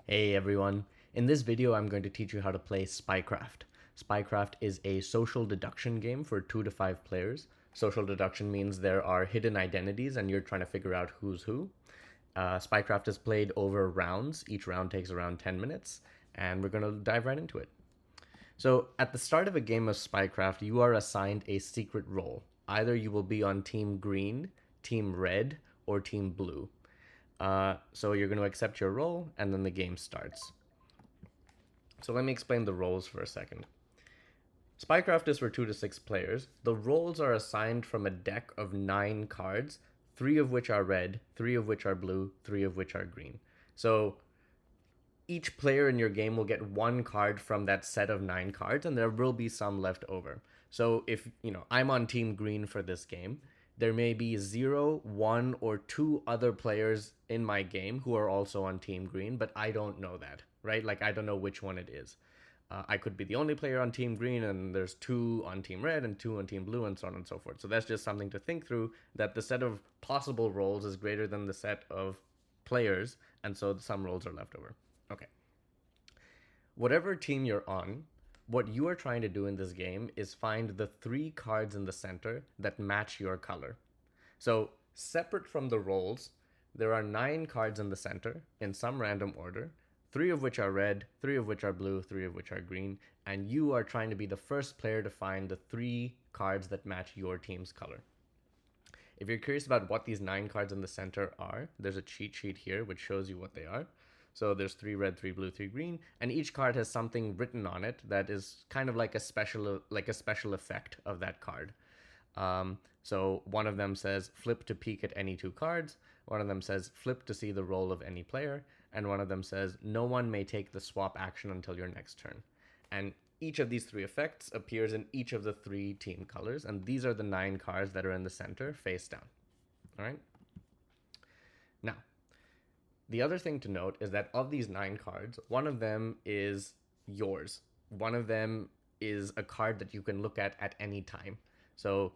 Hey everyone, in this video I'm going to teach you how to play Spycraft. Spycraft is a social deduction game for 2 to 5 players. Social deduction means there are hidden identities and you're trying to figure out who's who. Spycraft is played over rounds. Each round takes around 10 minutes and we're going to dive right into it. So at the start of a game of Spycraft, you are assigned a secret role. Either you will be on Team Green, Team Red, or Team Blue. So you're going to accept your role, and then the game starts. So let me explain the roles for a second. Spycraft is for 2 to 6 players. The roles are assigned from a deck of 9 cards, 3 of which are red, 3 of which are blue, 3 of which are green. So each player in your game will get 1 card from that set of 9 cards, and there will be some left over. So if, I'm on Team Green for this game, there may be 0, 1, or 2 other players in my game who are also on Team Green, but I don't know that, right? Like, I don't know which one it is. I could be the only player on Team Green, and there's 2 on Team Red and 2 on Team Blue, and so on and so forth. So that's just something to think through, that the set of possible roles is greater than the set of players, and so some roles are left over. Okay. Whatever team you're on, what you are trying to do in this game is find the 3 cards in the center that match your color. So, separate from the roles, there are 9 cards in the center in some random order, 3 of which are red, 3 of which are blue, 3 of which are green, and you are trying to be the first player to find the 3 cards that match your team's color. If you're curious about what these 9 cards in the center are, there's a cheat sheet here which shows you what they are. So there's 3 red, 3 blue, 3 green, and each card has something written on it that is kind of like a special effect of that card. So one of them says flip to peek at any 2 cards, one of them says flip to see the role of any player, and one of them says no one may take the swap action until your next turn. And each of these 3 effects appears in each of the 3 team colors, and these are the 9 cards that are in the center face down. All right? Now, the other thing to note is that of these 9 cards, one of them is yours. One of them is a card that you can look at any time. So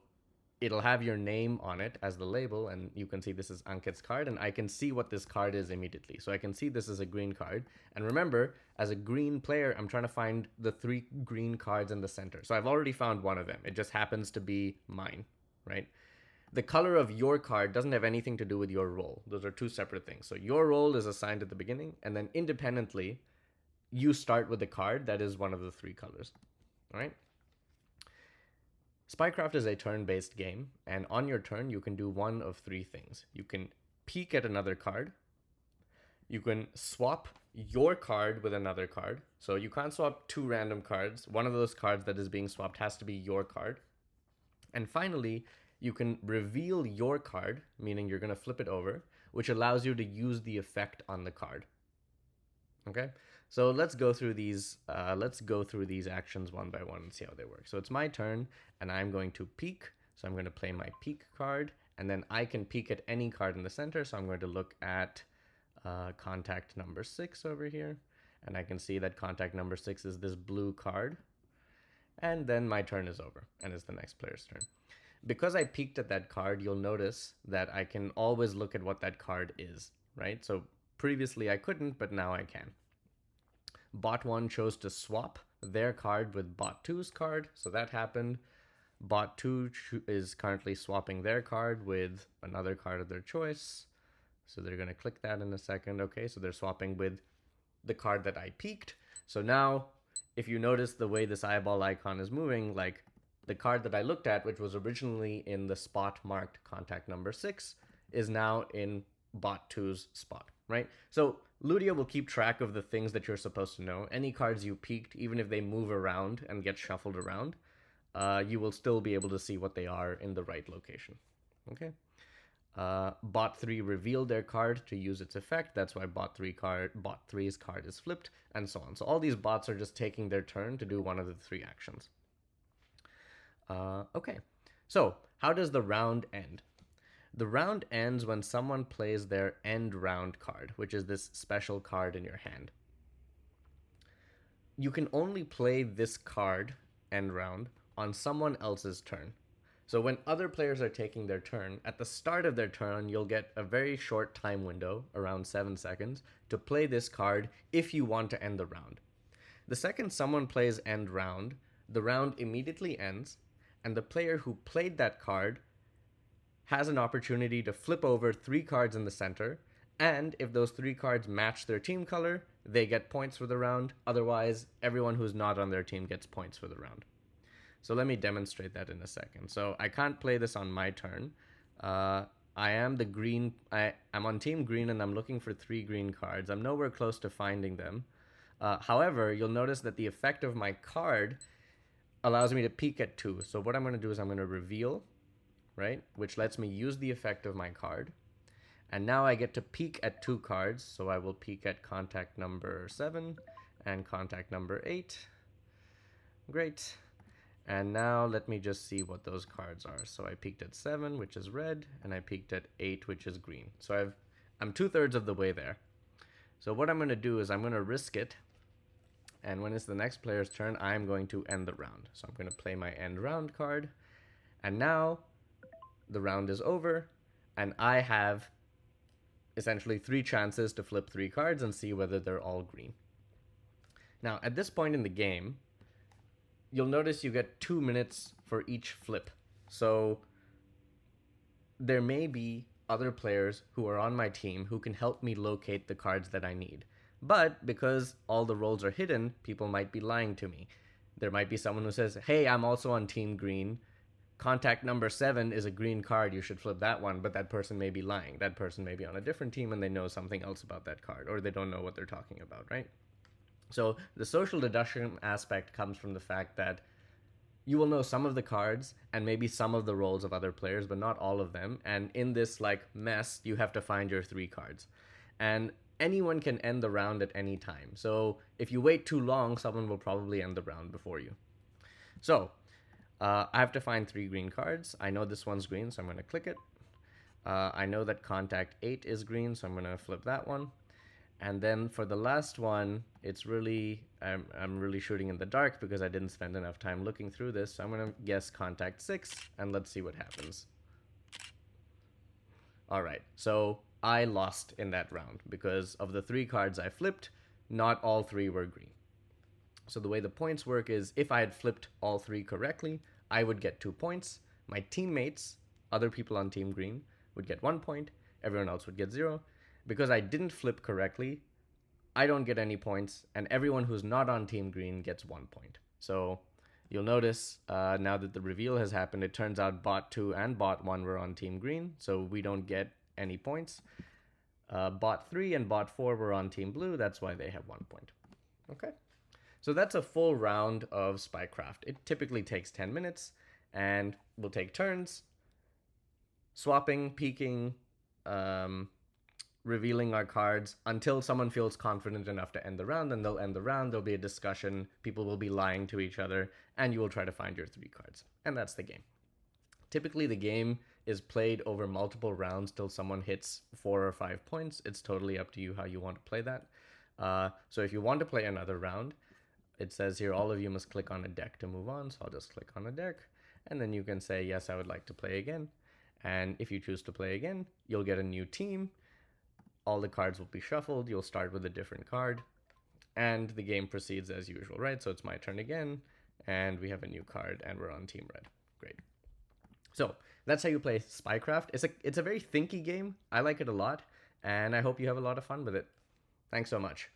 it'll have your name on it as the label, and you can see this is Ankit's card, and I can see what this card is immediately. So I can see this is a green card. And remember, as a green player, I'm trying to find the 3 green cards in the center. So I've already found one of them. It just happens to be mine, right? The color of your card doesn't have anything to do with your role. Those are 2 separate things. So your role is assigned at the beginning, and then independently, you start with the card that is one of the 3 colors. All right? Spycraft is a turn-based game, and on your turn, you can do one of 3 things. You can peek at another card. You can swap your card with another card. So you can't swap 2 random cards. One of those cards that is being swapped has to be your card. And finally, you can reveal your card, meaning you're going to flip it over, which allows you to use the effect on the card. Okay, so let's go through these actions one by one and see how they work. So it's my turn, and I'm going to peek. So I'm going to play my peek card, and then I can peek at any card in the center. So I'm going to look at contact number 6 over here, and I can see that contact number 6 is this blue card. And then my turn is over, and it's the next player's turn. Because I peeked at that card, you'll notice that I can always look at what that card is, right? So previously I couldn't, but now I can. Bot 1 chose to swap their card with Bot 2's card, so that happened. Bot 2 is currently swapping their card with another card of their choice. So they're going to click that in a second. Okay, so they're swapping with the card that I peeked. So now, if you notice the way this eyeball icon is moving, like, the card that I looked at, which was originally in the spot marked contact number 6, is now in bot 2's spot, right? So Ludia will keep track of the things that you're supposed to know. Any cards you peeked, even if they move around and get shuffled around, you will still be able to see what they are in the right location, okay? Bot 3 revealed their card to use its effect. That's why bot 3's card is flipped, and so on. So all these bots are just taking their turn to do one of the 3 actions. Okay, so how does the round end? The round ends when someone plays their end round card, which is this special card in your hand. You can only play this card, end round, on someone else's turn. So when other players are taking their turn, at the start of their turn, you'll get a very short time window, around 7 seconds, to play this card if you want to end the round. The second someone plays end round, the round immediately ends, and the player who played that card has an opportunity to flip over 3 cards in the center, and if those 3 cards match their team color, they get points for the round. Otherwise, everyone who's not on their team gets points for the round. So let me demonstrate that in a second. So I can't play this on my turn. I am the green. I'm on team green and I'm looking for 3 green cards. I'm nowhere close to finding them. However, you'll notice that the effect of my card allows me to peek at 2. So what I'm going to do is I'm going to reveal, right? Which lets me use the effect of my card. And now I get to peek at 2 cards. So I will peek at contact number 7 and contact number 8. Great. And now let me just see what those cards are. So I peeked at 7, which is red, and I peeked at 8, which is green. So I'm 2/3 of the way there. So what I'm going to do is I'm going to risk it. And when it's the next player's turn, I'm going to end the round. So I'm going to play my end round card. And now the round is over, and I have essentially 3 chances to flip 3 cards and see whether they're all green. Now, at this point in the game, you'll notice you get 2 minutes for each flip. So there may be other players who are on my team who can help me locate the cards that I need. But because all the roles are hidden, people might be lying to me. There might be someone who says, hey, I'm also on team green. Contact number 7 is a green card. You should flip that one. But that person may be lying. That person may be on a different team and they know something else about that card, or they don't know what they're talking about, right? So the social deduction aspect comes from the fact that you will know some of the cards and maybe some of the roles of other players, but not all of them. And in this mess, you have to find your 3 cards. And anyone can end the round at any time. So if you wait too long, someone will probably end the round before you. So I have to find 3 green cards. I know this one's green, so I'm going to click it. I know that contact 8 is green, so I'm going to flip that one. And then for the last one, it's really, I'm really shooting in the dark because I didn't spend enough time looking through this. So I'm going to guess contact 6, and let's see what happens. All right, so I lost in that round because of the 3 cards I flipped, not all 3 were green. So the way the points work is if I had flipped all 3 correctly, I would get 2 points. My teammates, other people on team green, would get 1 point. Everyone else would get 0. Because I didn't flip correctly, I don't get any points, and everyone who's not on team green gets 1 point. So you'll notice now that the reveal has happened, it turns out bot 2 and bot 1 were on team green, so we don't get any points. Bot 3 and bot 4 were on team blue, that's why they have 1 point. Okay, so that's a full round of Spycraft. It typically takes 10 minutes, and we'll take turns, swapping, peeking, revealing our cards until someone feels confident enough to end the round, and they'll end the round. There'll be a discussion, people will be lying to each other, and you will try to find your 3 cards. And that's the game. Typically, the game is played over multiple rounds till someone hits 4 or 5 points. It's totally up to you how you want to play that. So if you want to play another round, it says here, all of you must click on a deck to move on. So I'll just click on a deck, and then you can say, yes, I would like to play again. And if you choose to play again, you'll get a new team. All the cards will be shuffled. You'll start with a different card, and the game proceeds as usual, right? So it's my turn again, and we have a new card, and we're on team red. Great. So that's how you play Spycraft. It's a very thinky game. I like it a lot, and I hope you have a lot of fun with it. Thanks so much.